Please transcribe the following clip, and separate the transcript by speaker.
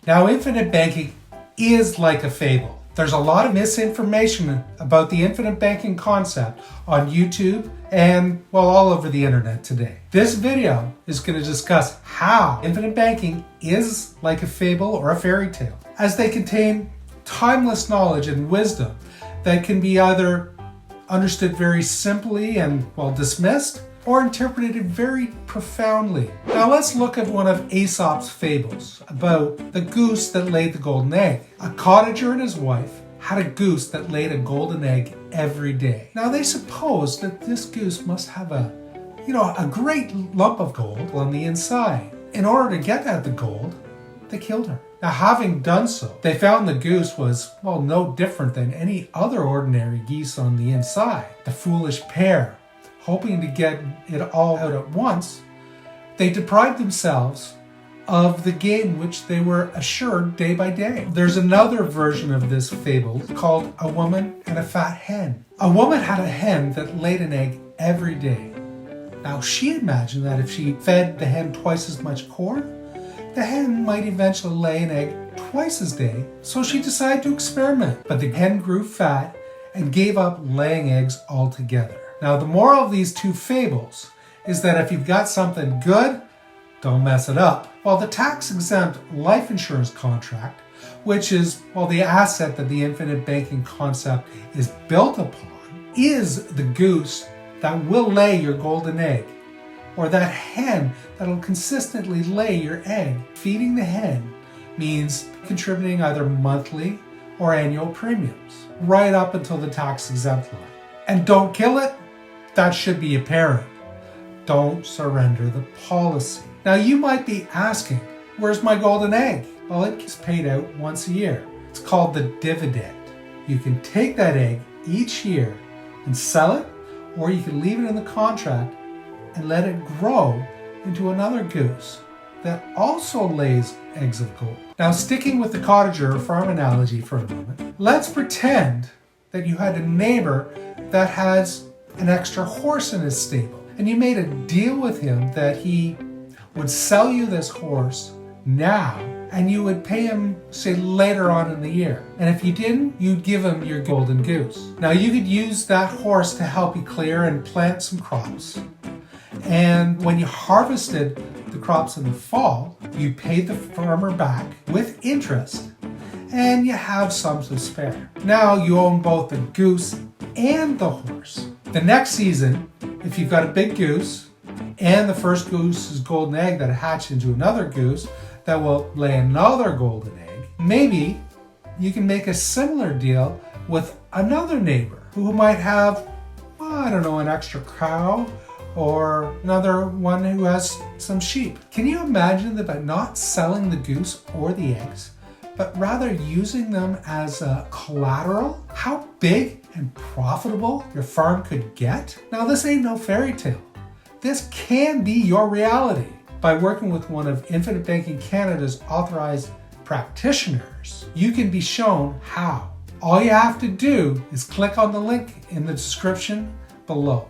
Speaker 1: Now, infinite banking is like a fable. There's a lot of misinformation about the infinite banking concept on YouTube and, well, all over the internet today. This video is going to discuss how infinite banking is like a fable or a fairy tale, as they contain timeless knowledge and wisdom that can be either understood very simply and, well, dismissed, or interpreted very profoundly. Now let's look at one of Aesop's fables about the goose that laid the golden egg. A cottager and his wife had a goose that laid a golden egg every day. Now they supposed that this goose must have a great lump of gold on the inside. In order to get at the gold, they killed her. Now, having done so, they found the goose was, well, no different than any other ordinary geese on the inside. The foolish pair, hoping to get it all out at once, they deprived themselves of the gain which they were assured day by day. There's another version of this fable called A Woman and a Fat Hen. A woman had a hen that laid an egg every day. Now, she imagined that if she fed the hen twice as much corn, the hen might eventually lay an egg twice as day, so she decided to experiment. But the hen grew fat and gave up laying eggs altogether. Now, the moral of these two fables is that if you've got something good, don't mess it up. While the tax-exempt life insurance contract, which is, well, the asset that the infinite banking concept is built upon, is the goose that will lay your golden egg, or that hen that'll consistently lay your egg. Feeding the hen means contributing either monthly or annual premiums, right up until the tax-exempt line. And don't kill it. That should be apparent. Don't surrender the policy. Now you might be asking, where's my golden egg? Well, it gets paid out once a year. It's called the dividend. You can take that egg each year and sell it, or you can leave it in the contract and let it grow into another goose that also lays eggs of gold. Now, sticking with the cottager or farm analogy for a moment, let's pretend that you had a neighbor that has an extra horse in his stable, and you made a deal with him that he would sell you this horse now, and you would pay him, say, later on in the year. And if you didn't, you'd give him your golden goose. Now, you could use that horse to help you clear and plant some crops. And when you harvested the crops in the fall, you paid the farmer back with interest, and you have some to spare. Now you own both the goose and the horse. The next season, if you've got a big goose and the first goose's golden egg that hatched into another goose that will lay another golden egg, maybe you can make a similar deal with another neighbor who might have, an extra cow or another one who has some sheep. Can you imagine that by not selling the goose or the eggs, but rather using them as a collateral, how big and profitable your farm could get? Now, this ain't no fairy tale. This can be your reality. By working with one of Infinite Banking Canada's authorized practitioners, you can be shown how. All you have to do is click on the link in the description below.